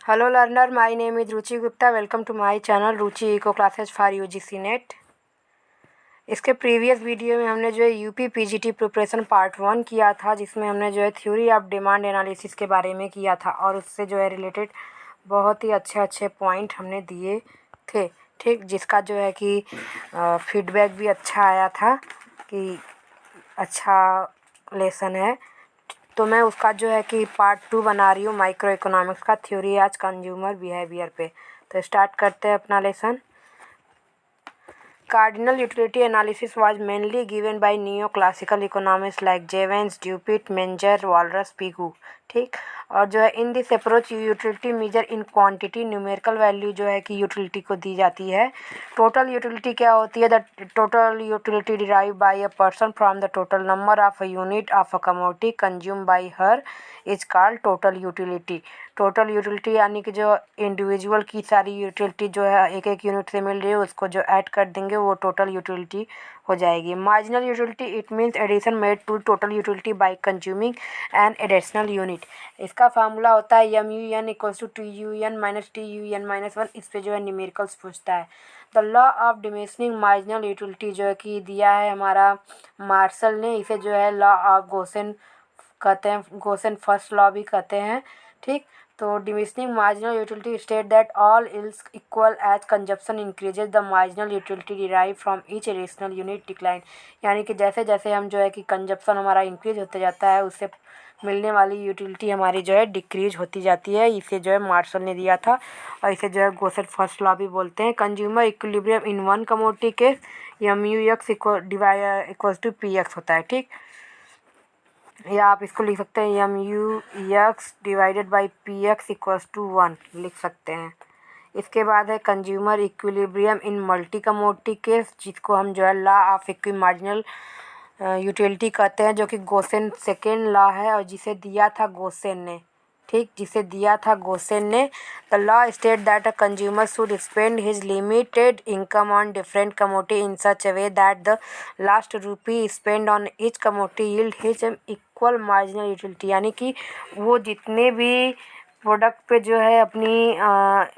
Hello learner, my name is Ruchi Gupta. Welcome to my channel Ruchi eco classes for UGC NET. इसके previous video में हमने जो है UP PGT preparation part 1 किया था, जिसमें हमने जो है थ्योरी ऑफ डिमांड एनालिसिस के बारे में किया था और उससे जो है रिलेटेड बहुत ही अच्छे पॉइंट हमने दिए थे. ठीक, जिसका जो है कि फीडबैक भी अच्छा आया था कि अच्छा लेसन है. तो मैं उसका जो है कि पार्ट 2 बना रही हूँ माइक्रो इकोनॉमिक्स का, थ्योरी आज कंज्यूमर बिहेवियर पे. तो स्टार्ट करते हैं अपना lesson. Cardinal utility analysis was mainly given by neoclassical economists like Jevons, Dupuit, Menger, Walras, Pigou. ठीक, और जो है in this approach utility measure in quantity numerical value जो है कि यूटिलिटी को दी जाती है. टोटल यूटिलिटी क्या होती है? The total utility derive by a person from the total number of a unit of a commodity consume by her is called total utility. Total utility यानी कि जो इंडिविजुअल की सारी यूटिलिटी जो है एक एक यूनिट से मिल रही है उसको जो ऐड कर देंगे वो टोटल यूटिलिटी हो जाएगी. Marginal utility it means addition made to total utility by consuming an additional unit. इसका फार्मूला होता है MUN equals to TUN minus TUN minus 1. इस पे जो है न्यूमेरिकल्स पूछता है. The law of diminishing marginal utility जो है कि दिया है हमारा मार्शल ने. इसे जो है लॉ ऑफ गोसेन कहते हैं, गोसेन फर्स्ट लॉ भी कहते हैं. ठीक, तो diminishing marginal utility state that all else equal as consumption increases the marginal utility derive from each additional unit decline. यानी कि जैसे जैसे हम जो है कि कंजप्शन हमारा इंक्रीज होते जाता है उससे मिलने वाली यूटिलिटी हमारी जो है डिक्रीज होती जाती है. इसे जो है मार्शल ने दिया था और इसे जो है गोसेन फर्स्ट लॉ भी बोलते हैं. Consumer equilibrium in one commodity के MUX इक्वल्स टू PX होता है. ठीक, या आप इसको लिख सकते हैं MUX divided by PX equals to 1 लिख सकते हैं. इसके बाद है consumer equilibrium in multi commodity case, जिसको हम जो है लॉ ऑफ इक्विमार्जिनल यूटिलिटी कहते हैं, जो कि गोसेन सेकेंड लॉ है और जिसे दिया था गोसेन ने. ठीक, जिसे दिया था गोसेन ने. The law state that a consumer should spend his limited income on different commodity in such a way that the last rupee spend on each commodity yield his equal marginal utility. यानी कि वो जितने भी product पे जो है अपनी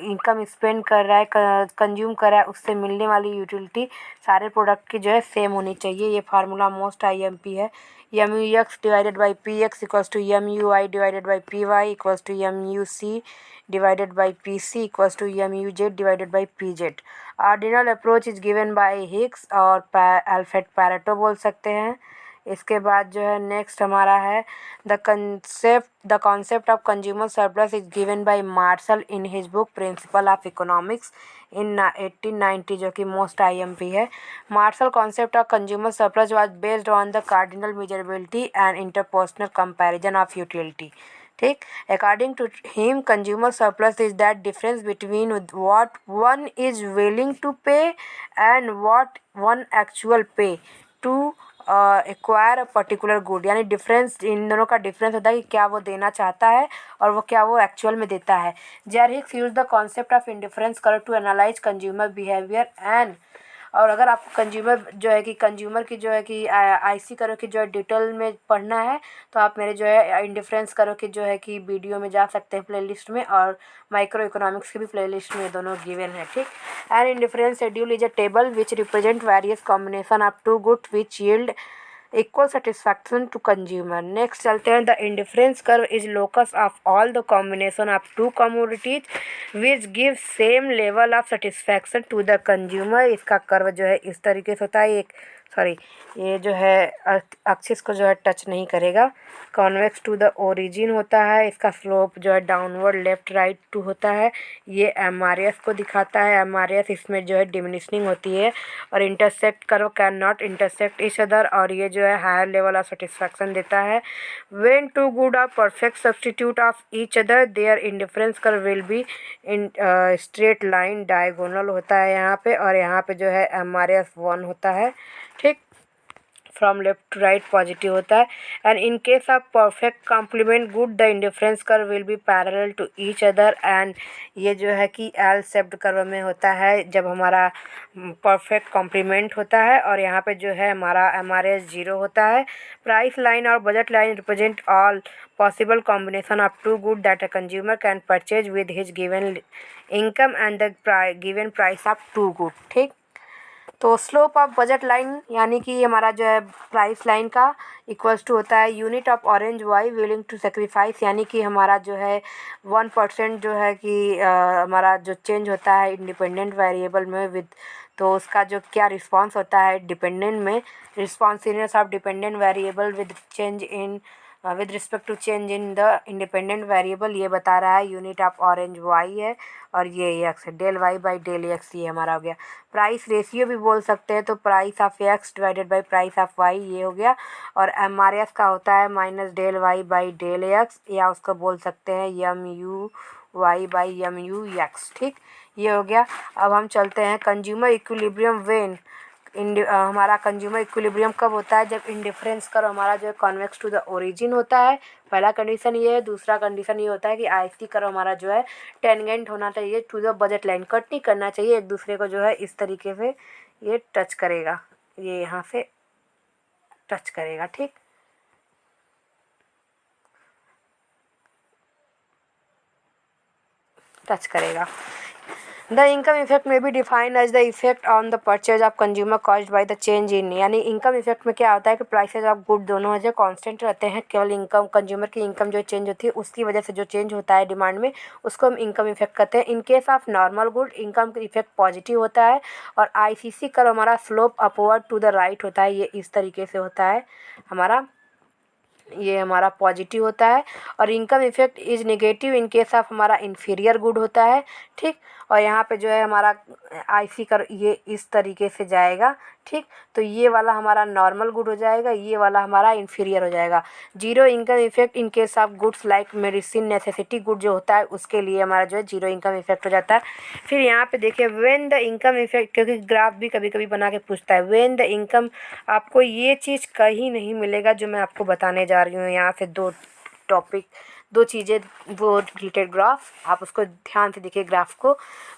income spend कर रहा है, कंज्यूम कर रहा है, उससे मिलने वाली यूटिलिटी सारे प्रोडक्ट की जो है सेम होनी चाहिए. ये फार्मूला मोस्ट IMP है. MUX divided by PX equals to MUI divided by PY equals to MUC divided by PC equals to MUZ divided by PZ. Ordinal approach is given by Hicks और Alfred Pareto बोल सकते हैं. इसके बाद जो है next हमारा है the concept of consumer surplus is given by Marshall in his book principle of economics in 1890, जो कि मोस्ट IMP है. Marshall concept of consumer surplus was based on the cardinal measurability and interpersonal comparison of utility. ठीक, according to him consumer surplus is that difference between what one is willing to pay and what one actual pay to acquire a particular good. यानी difference, इन दोनों का difference होता है कि क्या वो देना चाहता है और वो क्या वो एक्चुअल में देता है. J R Hicks use the concept of indifference colour to analyse consumer behaviour and. और अगर आपको कंज्यूमर जो है कि कंज्यूमर की जो है कि IC करो कि जो है डिटेल में पढ़ना है तो आप मेरे जो है इंडिफरेंस करो कि जो है कि वीडियो में जा सकते हैं प्लेलिस्ट में, और माइक्रो इकोनॉमिक्स की भी प्लेलिस्ट में दोनों गिवन है. ठीक, an indifference schedule is a table which represent various combination of two good which yield equal satisfaction to consumer. Next चलते हैं. The indifference curve is locus of all the combination of two commodities which give same level of satisfaction to the consumer. इसका curve जो है इस तरीके से होता है. ये जो है एक्सिस को जो है टच नहीं करेगा. कॉन्वेक्स टू द ओरिजिन होता है. इसका स्लोप जो है डाउनवर्ड लेफ्ट राइट टू होता है. ये MRS को दिखाता है. MRS इसमें जो है डिमिनिशिंग होती है. और इंटरसेक्ट करो can not intersect each other, और ये जो है हायर लेवल ऑफ सेटिस्फैक्शन देता है. When two good are perfect substitute of each other their indifference curve will be in straight line diagonal होता है यहाँ पे, और यहाँ पे जो है MRS 1 होता है. ठीक, from left to right positive होता है। And in case of perfect complement good the indifference curve will be parallel to each other. And ये जो है कि एल शेप्ड कर्व में होता है जब हमारा परफेक्ट कॉम्प्लीमेंट होता है, और यहाँ पे जो है हमारा MRS 0 होता है। प्राइस लाइन और budget line represent all possible combination of two good that a consumer can purchase with his given income and the given price of two good। ठीक, तो स्लोप ऑफ बजट लाइन यानी कि हमारा जो है price line का equals to होता है unit of orange Y willing to sacrifice, यानी कि हमारा जो है 1% जो है कि हमारा जो चेंज होता है इंडिपेंडेंट वेरिएबल में विद, तो उसका जो क्या रिस्पांस होता है डिपेंडेंट में, responsiveness of dependent variable with change in with respect to change in the independent variable, ये बता रहा है यूनिट ऑफ ऑरेंज वाई है और ये एक्स है, del y by del x ये हमारा हो गया। प्राइस रेशियो भी बोल सकते हैं, तो price of x divided by price of y ये हो गया। और MRS का होता है minus del y by del x, या उसको बोल सकते हैं MUY बाई MUX। ठीक, ये हो गया। अब हम चलते हैं कंज्यूमर इक्विलिब्रियम व्हेन हमारा कंज्यूमर इक्विलिब्रियम कब होता है, जब इंडिफरेंस कर्व हमारा जो है कॉन्वेक्स टू द ओरिजिन होता है। पहला कंडीशन ये है। दूसरा कंडीशन ये होता है कि IC कर्व हमारा जो है टेंजेंट होना चाहिए to the budget line, cut नहीं करना चाहिए एक दूसरे को, जो है इस तरीके से ये टच करेगा, ये यहाँ से टच करेगा। ठीक, टच करेगा। द इनकम इफेक्ट में be defined as the effect on the purchase of consumer caused by the change in, यानी इनकम इफेक्ट में क्या होता है कि प्राइसेज ऑफ गुड दोनों जो कांस्टेंट रहते हैं, केवल इनकम कंज्यूमर की इनकम जो चेंज होती है उसकी वजह से जो चेंज होता है डिमांड में, उसको हम इनकम इफेक्ट कहते हैं। In case of normal good income effect positive होता है, और ICC कर्व हमारा slope upward to the right होता है, ये इस तरीके से होता है हमारा, ये हमारा पॉजिटिव होता है। और income effect is negative in case of हमारा इन्फीरियर गुड होता है। ठीक, और यहाँ पे जो है हमारा IC कर ये इस तरीके से जाएगा। ठीक, तो ये वाला हमारा नॉर्मल गुड हो जाएगा, ये वाला हमारा इन्फीरियर हो जाएगा। Zero income effect in case of goods like medicine necessity good जो होता है उसके लिए हमारा जो है जीरो इनकम इफेक्ट हो जाता है। फिर यहाँ पे देखिए व्हेन द इनकम इफेक्ट, क्योंकि ग्राफ भी कभी कभी बना के पूछता है व्हेन द इनकम, आपको ये चीज़ कहीं नहीं मिलेगा जो मैं आपको बताने जा रही हूँ। यहाँ से दो चीज़ें, वो रिलेटेड ग्राफ, आप उसको ध्यान से देखिए ग्राफ को।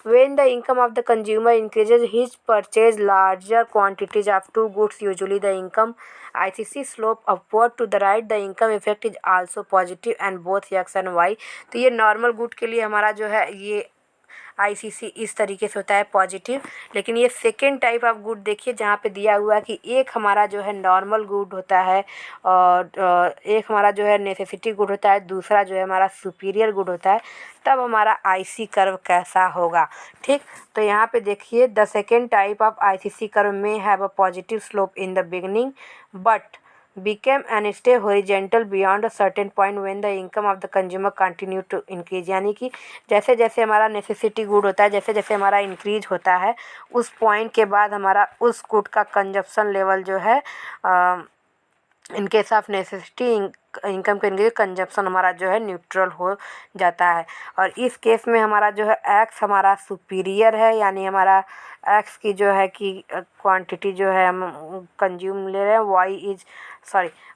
When the income of the consumer increases his purchase larger quantities of two goods usually the income ICC slope upward to the right the income effect is also positive and both x and y. तो ये normal good के लिए हमारा जो है ये ICC इस तरीके से होता है पॉजिटिव। लेकिन ये सेकेंड टाइप ऑफ गुड देखिए जहाँ पे दिया हुआ है कि एक हमारा जो है नॉर्मल गुड होता है और एक हमारा जो है नेसेसिटी गुड होता है, दूसरा जो है हमारा सुपीरियर गुड होता है, तब हमारा IC कर्व कैसा होगा। ठीक, तो यहाँ पे देखिए the second type of ICC curve में have a positive slope in the beginning but became and stay horizontal beyond a certain point when the income of the consumer continue to increase, यानी कि जैसे जैसे हमारा necessity good होता है, जैसे जैसे हमारा इंक्रीज होता है, उस पॉइंट के बाद हमारा उस गुड का कंजप्शन लेवल जो है in case of necessity income के इंक्रीज कंजप्शन हमारा जो है न्यूट्रल हो जाता है। और इस केस में हमारा जो है एक्स हमारा सुपीरियर है, यानी हमारा एक्स की जो है कि क्वांटिटी जो है हम कंज्यूम ले रहे हैं,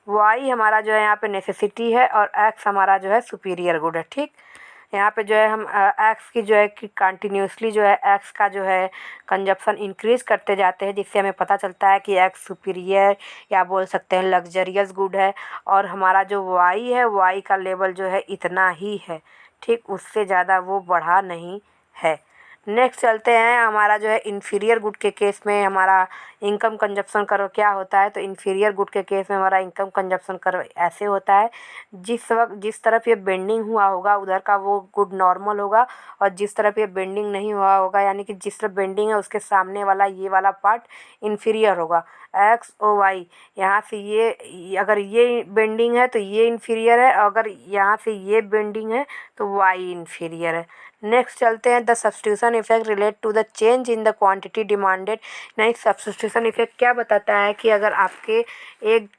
वाई हमारा जो है यहाँ पे नेसेसिटी है और एक्स हमारा जो है सुपीरियर गुड है। ठीक, यहाँ पे जो है हम एक्स की जो है कि कंटिन्यूसली जो है एक्स का जो है कंजप्शन इंक्रीज करते जाते हैं, जिससे हमें पता चलता है कि एक्स सुपीरियर या बोल सकते हैं लग्जरियस गुड है, और हमारा जो वाई है वाई का लेवल जो है इतना ही है। ठीक, उससे ज़्यादा वो बढ़ा नहीं है। नेक्स्ट चलते हैं, हमारा जो है इन्फीरियर गुड के केस में हमारा इनकम कंजप्शन कर्व क्या होता है। तो इन्फीरियर गुड के केस में हमारा इनकम कंजप्शन कर्व ऐसे होता है, जिस तरफ ये बेंडिंग हुआ होगा उधर का वो गुड नॉर्मल होगा, और जिस तरफ ये बेंडिंग नहीं हुआ होगा यानी कि जिस तरफ बेंडिंग है उसके सामने वाला ये वाला पार्ट इन्फीरियर होगा। XOY यहाँ से ये अगर ये बेंडिंग है तो ये इन्फीरियर है, अगर यहाँ से ये बेंडिंग है तो Y इन्फीरियर है। नेक्स्ट चलते हैं, the substitution effect relate to the change in the quantity demanded. नहीं, सब्स्टिट्यूशन इफेक्ट क्या बताता है कि अगर आपके एक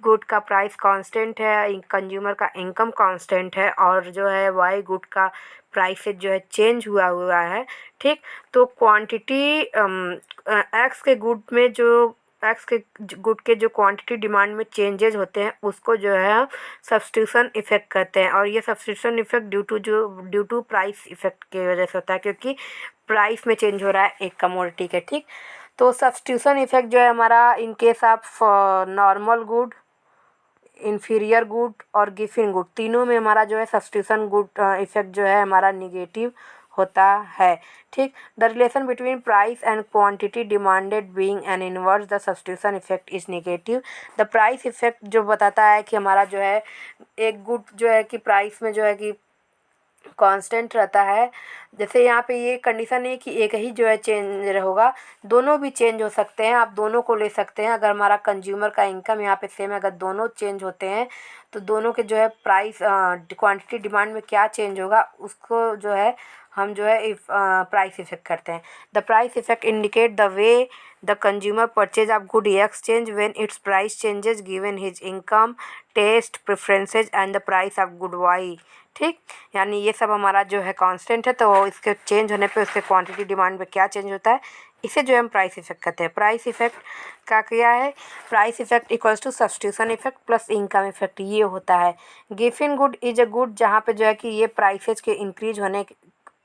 गुड का प्राइस कांस्टेंट है, कंज्यूमर का इनकम कांस्टेंट है, और जो है वाई गुड का प्राइस जो है चेंज हुआ है। ठीक, तो क्वांटिटी एक्स के गुड में जो एक्स के गुड के जो क्वांटिटी डिमांड में चेंजेज होते हैं उसको जो है सब्स्टिट्यूशन इफेक्ट कहते हैं। और ये substitution effect due to price effect की वजह से होता है, क्योंकि प्राइस में चेंज हो रहा है एक कमोडिटी के। ठीक, तो सब्स्टिट्यूशन इफेक्ट जो है हमारा इन case of normal good, inferior good और गिफिन गुड, तीनों में हमारा जो है सब्स्टिट्यूशन गुड इफेक्ट जो है हमारा निगेटिव होता है। ठीक, the relation between price and quantity demanded being an inverse the substitution effect is negative. The price effect जो बताता है कि हमारा जो है एक गुड जो है कि प्राइस में जो है कि कांस्टेंट रहता है। जैसे यहाँ पे ये कंडीशन है कि एक ही जो है चेंज होगा, दोनों भी चेंज हो सकते हैं, आप दोनों को ले सकते हैं। अगर हमारा कंज्यूमर का इनकम यहाँ पे सेम है, अगर दोनों चेंज होते हैं तो दोनों के जो है प्राइस क्वांटिटी डिमांड में क्या चेंज होगा उसको जो है हम जो है प्राइस इफेक्ट करते हैं। The price effect indicate the way the consumer purchase of good exchange when its price changes given his income, taste, preferences and the price of good y. ठीक, यानी ये सब हमारा जो है कांस्टेंट है, तो इसके चेंज होने पे उसके क्वांटिटी डिमांड में क्या चेंज होता है, इसे जो है हम प्राइस इफेक्ट कहते हैं। प्राइस इफेक्ट का क्या है, price effect equals to substitution effect plus income effect, ये होता है। Giffen good is a good जहाँ पे जो है कि ये प्राइसेज के इंक्रीज होने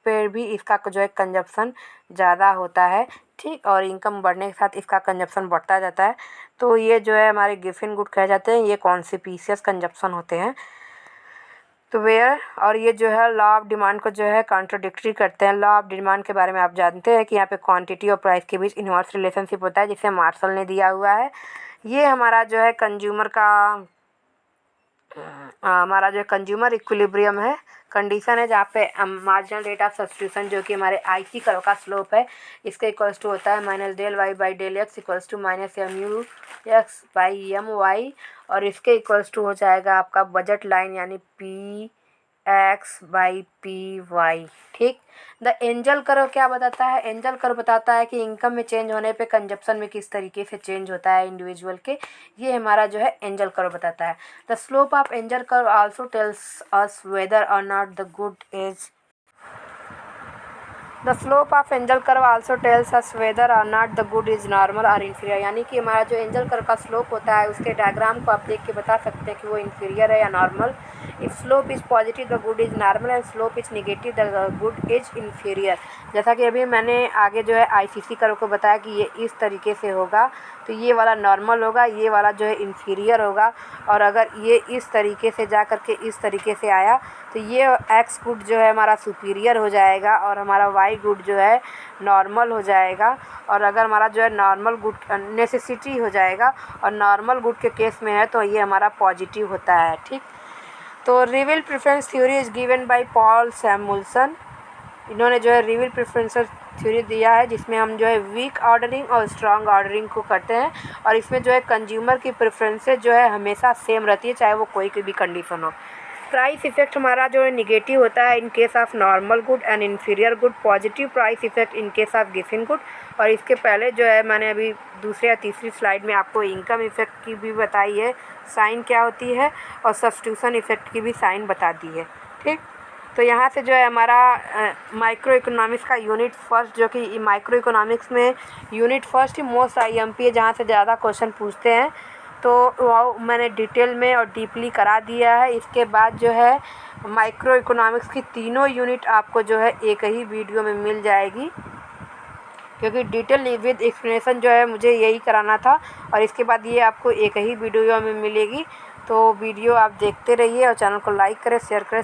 पे भी इसका जो है कंजप्शन ज़्यादा होता है। ठीक, और इनकम बढ़ने के साथ इसका कंजप्शन बढ़ता जाता है, तो ये जो है हमारे गिफिन गुड कहे जाते हैं। ये कॉन्सिपिशियस कंजप्शन होते हैं। तो वेयर और ये जो है लॉ ऑफ डिमांड को जो है कॉन्ट्रोडिक्टरी करते हैं। लॉ ऑफ डिमांड के बारे में आप जानते हैं कि यहाँ पे क्वांटिटी और प्राइस के बीच इन्वर्स रिलेशनशिप होता है, जिसे मार्शल ने दिया हुआ है। ये हमारा जो है कंज्यूमर का हमारा जो कंज्यूमर इक्विलिब्रियम है, कंडीशन है जहाँ पे मार्जिनल रेट ऑफ सब्स्टिट्यूशन जो कि हमारे आईसी कर्व का स्लोप है, इसका इक्वल्स टू होता है minus del y by del x equals to minus m u x by m y, और इसके इक्वल्स टू हो जाएगा आपका बजट लाइन यानी p x by p y. ठीक, द एंजल कर्व क्या बताता है, एंजल कर्व बताता है कि इनकम में चेंज होने पे कंजप्शन में किस तरीके से चेंज होता है इंडिविजुअल के, ये हमारा जो है एंजल कर्व बताता है। The slope of Engel curve also tells us whether or not the good is the slope of Engel curve also tells us whether or not the good is normal or inferior, यानी कि हमारा जो angel curve का slope होता है उसके diagram को आप देख के बता सकते हैं कि वो इन्फीरियर है या normal. If slope is positive the good is normal and slope is negative the good is inferior. जैसा कि अभी मैंने आगे जो है आईसीसी कर्व को बताया कि ये इस तरीके से होगा, तो ये वाला नॉर्मल होगा, ये वाला जो है इन्फीरियर होगा, और अगर ये इस तरीके से जा कर के इस तरीके से आया तो ये एक्स गुड जो है हमारा सुपीरियर हो जाएगा और हमारा वाई गुड जो है नॉर्मल हो जाएगा। और अगर हमारा जो है नॉर्मल गुड नेसेसिटी हो जाएगा और नॉर्मल गुड के केस में है तो ये हमारा पॉजिटिव होता है। ठीक, तो revealed preference theory is given by Paul Samuelson. इन्होंने जो है रिविल प्रेफरेंस थ्योरी दिया है जिसमें हम जो है वीक ऑर्डरिंग और स्ट्रॉन्ग ऑर्डरिंग को करते हैं, और इसमें जो है कंज्यूमर की प्रेफरेंसेस जो है हमेशा सेम रहती है चाहे वो कोई भी कंडीशन हो। प्राइस इफेक्ट हमारा जो है निगेटिव होता है in case of normal good and inferior good, positive price effect in case of Giffen good. और इसके पहले जो है मैंने अभी दूसरे या तीसरी स्लाइड में आपको इनकम इफेक्ट की भी बताई है साइन क्या होती है, और सब्स्टिट्यूशन इफेक्ट की भी साइन बता दी है। ठीक, तो यहाँ से जो है हमारा माइक्रो इकोनॉमिक्स का यूनिट फर्स्ट, जो कि माइक्रो इकोनॉमिक्स में यूनिट फर्स्ट ही मोस्ट आईएमपी है जहाँ से ज़्यादा क्वेश्चन पूछते हैं, तो वो मैंने डिटेल में और डीपली करा दिया है। इसके बाद जो है माइक्रो इकोनॉमिक्स की तीनों यूनिट आपको जो है एक ही वीडियो में मिल जाएगी, क्योंकि डिटेल विद एक्सप्लेनेशन जो है मुझे यही कराना था, और इसके बाद ये आपको एक ही वीडियो में मिलेगी। तो वीडियो आप देखते रहिए और चैनल को लाइक करें, शेयर करें,